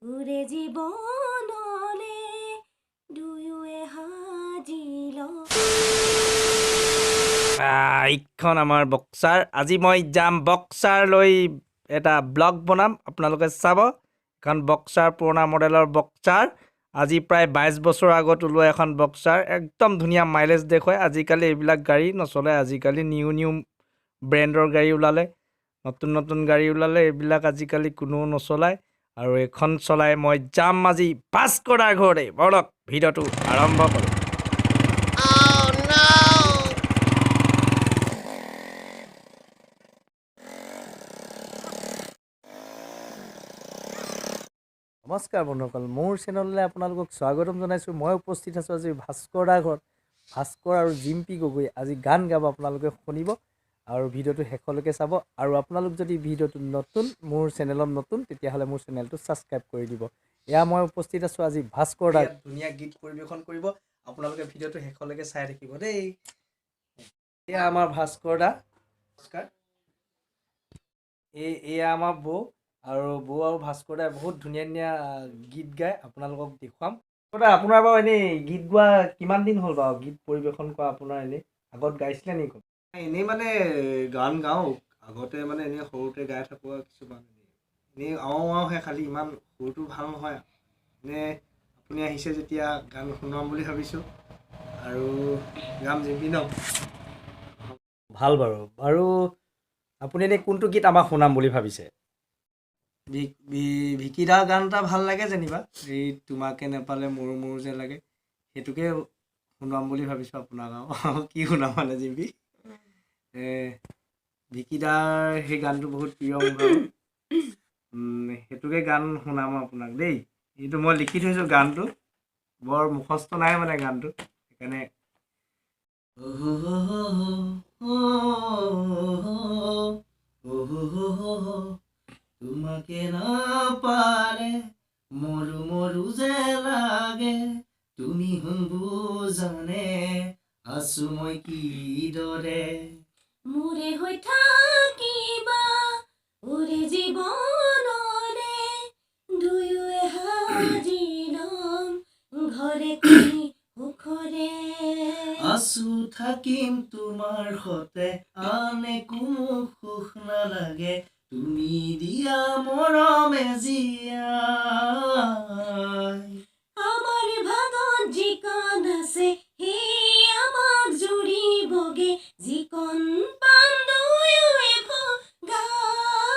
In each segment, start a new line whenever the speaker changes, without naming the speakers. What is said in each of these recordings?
উৰে জীৱনলে দুয়োৱে সাজি লওঁ।
এইখন আমাৰ বক্সাৰ। আজি মই যাম বক্সাৰ লৈ এটা ব্লগ বনাম, আপোনালোকে চাব। এখন বক্সাৰ, পুৰণা মডেলৰ বক্সাৰ। আজি প্ৰায় 22 বছৰ আগত ওলোৱা এখন বক্সাৰ। একদম ধুনীয়া মাইলেজ দেখুৱায়। আজিকালি এইবিলাক গাড়ী নচলে, আজিকালি নিউ ব্ৰেণ্ডৰ গাড়ী ওলালে, নতুন গাড়ী ওলালে, এইবিলাক আজিকালি কোনো নচলায়। আৰু এখন চলাই মই যাম আজি ভাস্কৰ দাৰ ঘৰতে। বলক ভিডিঅ'টো আৰম্ভ কৰোঁ। নমস্কাৰ বন্ধুসকল, মোৰ চেনেললৈ আপোনালোকক স্বাগতম জনাইছোঁ। মই উপস্থিত আছোঁ আজি ভাস্কৰ দাৰ ঘৰত। ভাস্কৰ আৰু জিম্পি গগৈ আজি গান গাব, আপোনালোকে শুনিব আৰু ভিডিঅ'টো শেষলৈকে চাব। আৰু আপোনালোক যদি ভিডিঅ'টো নতুন, মোৰ চেনেলত নতুন, তেতিয়াহ'লে মোৰ চেনেলটো ছাবস্ক্ৰাইব কৰি দিব। এয়া মই উপস্থিত আছোঁ আজি ভাস্কৰ দাৰ। ধুনীয়া গীত পৰিৱেশন কৰিব, আপোনালোকে ভিডিঅ'টো শেষলৈকে চাই থাকিব দেই। এয়া আমাৰ ভাস্কৰ দা, নমস্কাৰ। এয়া আমাৰ বৌ, আৰু বৌ আৰু ভাস্কৰ দাই বহুত ধুনীয়া গীত গায়, আপোনালোকক দেখুৱাম। আপোনাৰ বাৰু এনেই গীত গোৱা কিমান দিন হ'ল বাৰু? গীত পৰিৱেশন কৰা আপোনাৰ এনেই আগত গাইছিলে নেকি?
এনেই মানে গান গাওঁ, আগতে মানে এনেই সৰুতে গাই থাকোঁ আৰু কিছুমান এনেই আওঁহে, খালি ইমান সুৰটো ভাল নহয়। এনেই আপুনি আহিছে যেতিয়া গান শুনাম বুলি ভাবিছোঁ আৰু গাম জিম্পি ন।
ভাল বাৰু। আৰু আপুনি এনেই কোনটো গীত আমাক শুনাম বুলি ভাবিছে?
ভিকিদাৰ গান এটা ভাল লাগে যেনিবা, এই তোমাকে নেপালে মোৰো যে লাগে, সেইটোকে শুনাম বুলি ভাবিছোঁ আপোনাক। আৰু কি শুনাম মানে জিম্পি, ভিকিদাৰ সেই গানটো বহুত প্ৰিয় মোৰ। সেইটোকে গান শুনাম আপোনাক দেই। এইটো মই লিখি থৈছোঁ গানটো, বৰ মুখস্থ নাই মানে গানটো, সেইকাৰণে তোমাকে নাপালে মোৰো যে লাগে, তুমি বুজানে আছো মই কিদৰে।
মোৰে হৈ থাকিবা উৰে জীৱনলে দুয়োৱে সাজি লম ঘৰে কণী সুখৰে।
আছো থাকিম তোমাৰ সতে, আন একো সুখ নালাগে, তুমি দিয়া মৰমে জীয়াই।
আমাৰ ভাগত যিকণ আছে সেই আমাক জুৰিবগে, যিকণ পাম দুয়োৱে ভগাম,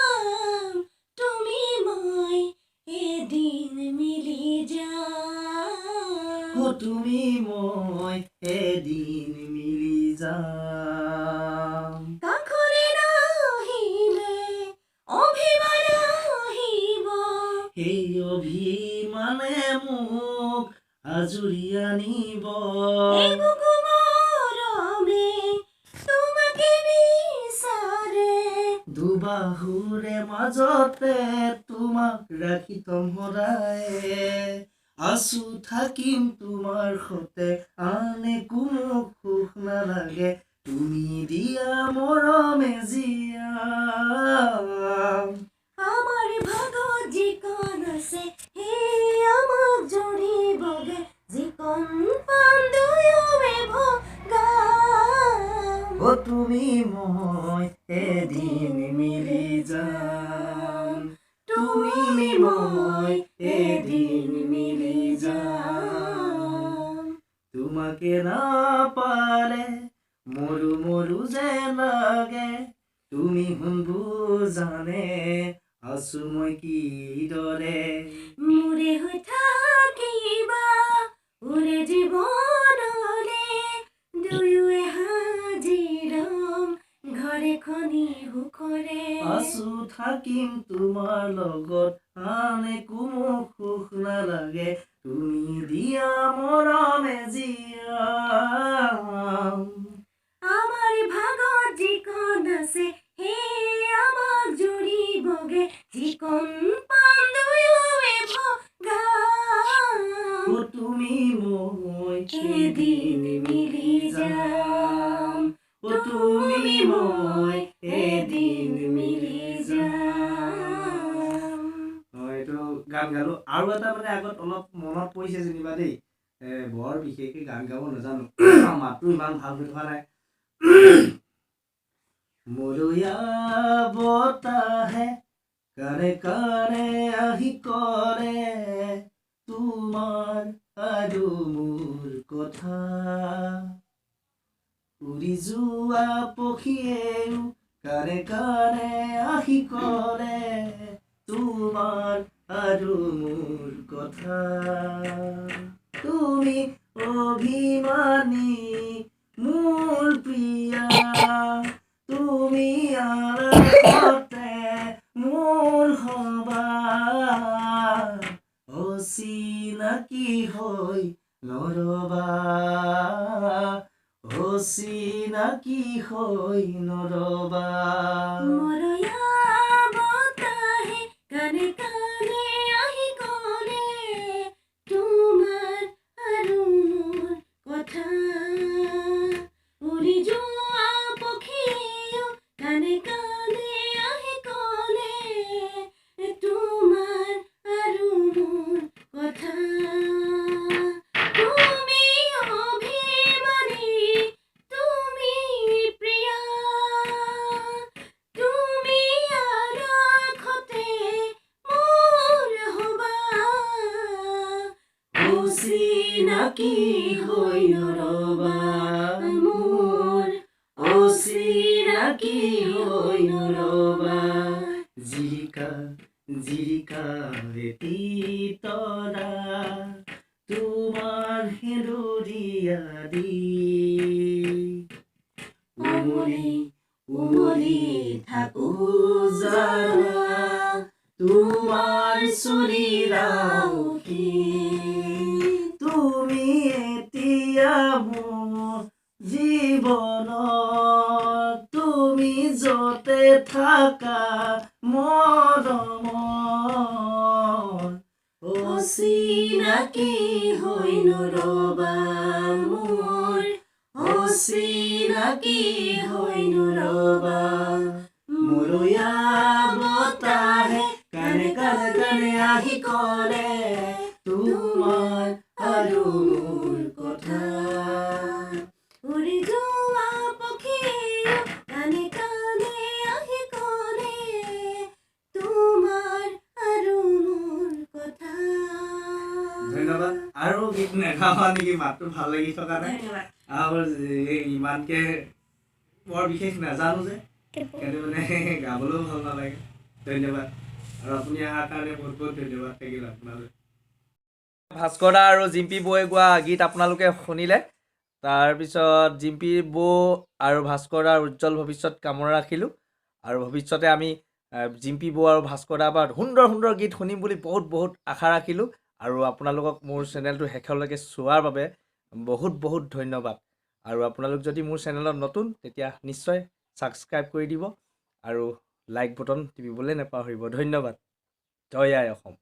তুমি মই এদিন মিলি যাম।
তুমি মই এদিন মিলি যাম।
কাষৰে নাহিলে অভিমান আহিব,
সেই অভিমানে মোক আজৰি আনিব।
এই বুকু মৰমে তোমাকে বিচাৰে,
দুবাহুৰে মাজতে তোমাক ৰাখি থম সদায়। আছো থাকিম তোমাৰ সতে, আন একো সুখ নালাগে, তুমি দিয়া মৰমে জীয়াম।
আমাৰ ভাগত যিকণ আছে সেই আমাক জুৰিবগে, যিকণ পাম দুয়োৱে ভগাম,
তুমি মই এদিন মিলি যাম। তুমি মই এদিন মিলি যাম। তোমাকে নাপালে মোৰো যে লাগে, তুমি বুজানে আছো মই কিদৰে।
মোৰে হৈ থাকিবা উৰে জীৱনলে দুয়োৱে সাজি লম ঘৰে খনি সুখৰে।
আছো থাকিম তোমাৰ লগত, আন একো সুখ নালাগে, তুমি দিয়া মৰমে জীয়াম।
আমাৰ ভাগত যিকণ আছে সেই আমাক জুৰিবগে, যিকণ পাম দুয়োৱে ভগাম,
তুমি মই
এদিন মিলি যাম।
তুমি মই এদিন মিলি যাম। এইটো গান গালো আৰু এটা মানে আগত অলপ মনত পৰিছে যেনিবা দেই বৰ বিশেষকৈ গান গাব নাজানো মাতটো ইমান ভাল হৈ থকা নাই মৰুয়া বতাহে কানে কানে আহি কৰে তোমাৰ আৰু মোৰ কথা উৰি যোৱা পক্ষীয়েও কানে কানে আহি কৰে তোমাৰ আৰু মোৰ কথা তুমি অভিমানী মোৰ প্ৰিয়া তুমি আলাপতে মোৰ হবা অচিনাকি হৈ নৰবা অচিনাকি হৈ নৰবা
মৰয়া বতাহে কানে কানে আহি ক'লে তোমাৰ আৰু মোৰ কথা উৰি যোৱা পক্ষীয়েও কানে কানে আহি ক'লে তোমাৰ আৰু মোৰ কথা তুমি অভিমানী তুমি প্ৰিয়া তুমি আলাসতে মোৰ হবা অচিনাকি হৈ নৰবা মোৰ অচিনাকি হৈ নৰবা
জিৰিকা জিৰিকা বেটি তৰা তোমাৰ হেৰুৰিয়া দি উমলি উমলি থাকো জানা তোমাৰ চুলিৰাউকি তুমি এতিয়া মোৰ জীৱনত তুমি যতে থাকা মৰমৰ অচিনাকি হৈ নৰবা মোৰ অচিনাকি হৈ নৰবা মৰুয়া বতাহে কানে কানে কানে আহি কৰে তোমাৰ আৰু মোৰ কথা
উৰি যোৱা পক্ষীয়েও কানে কানে আহি ক'লে তোমাৰ আৰু মোৰ কথা
ধন্যবাদ আৰু গীত নেগাবা নেকি মাতটো ভাল লাগি থকা নাই আৰু ইমানকে বৰ বিশেষ নাজানো যে কিন্তু মানে গাবলৈও ভাল নালাগে ধন্যবাদ আৰু আপুনি অহাৰ কাৰণে বহুত বহুত ধন্যবাদ থাকিল আপোনালৈ
ভাস্কৰ দা আৰু জিম্পি বৌয়ে গোৱা গীত আপোনালোকে শুনিলে তাৰপিছত জিম্পি বৌ আৰু ভাস্কৰ দাৰ উজ্জ্বল ভৱিষ্যত কামনা ৰাখিলোঁ আৰু ভৱিষ্যতে আমি জিম্পি বৌ আৰু ভাস্কৰ দাৰ পৰা সুন্দৰ সুন্দৰ গীত শুনিম বুলি বহুত বহুত আশা ৰাখিলোঁ আৰু আপোনালোকক মোৰ চেনেলটো শেষলৈকে চোৱাৰ বাবে বহুত বহুত ধন্যবাদ আৰু আপোনালোক যদি মোৰ চেনেলত নতুন তেতিয়া নিশ্চয় ছাবস্ক্ৰাইব কৰি দিব আৰু লাইক বটন টিপিবলৈ নাপাহৰিব ধন্যবাদ জয় আই অসম